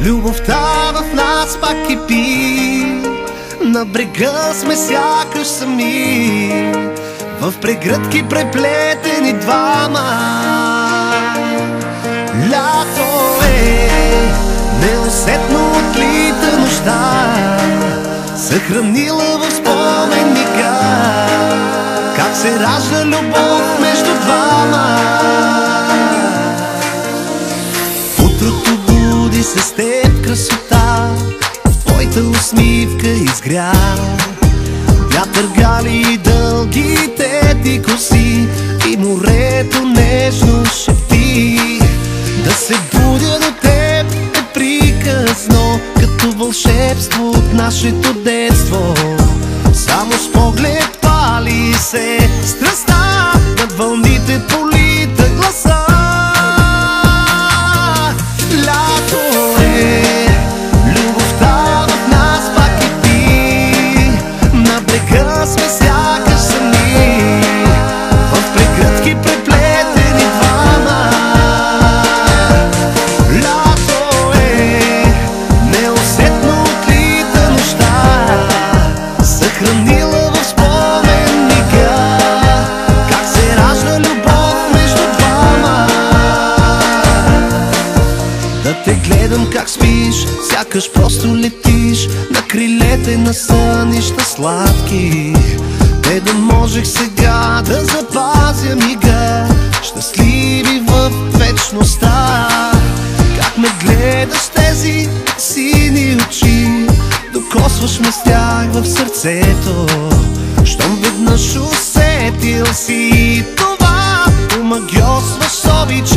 Любовта в нас пак кипи, на брега сме сякаш сами, в прегръдки преплетени двама. Лято е, неусетно отлита нощта, съхранила в споменника как се ражда любов между двама. Утрото буди се с теб красота, твоята усмивка изгря. Вятър гали дългите ти коси и морето нежно шепти. Да се будя до теб е приказно, като вълшебство от нашето детство. Само с поглед пали се страстта, над вълните полита гласа. Лято е, любовта в нас пак кипи, на брега сме сякаш сами, в прегръдки преплетени двама. Лято е, неусетно отлита нощта, съхранила в споменника как се ражда любов между двама. Да те гледам как спиш, сякаш просто летиш на крилете на сънища сладки. Те да можех сега да запазя мига, щастливи в вечността. Как ме гледаш тези сини очи, докосваш ме с тях в сърцето. Щом веднъж усетил си това, омагьосваш с обич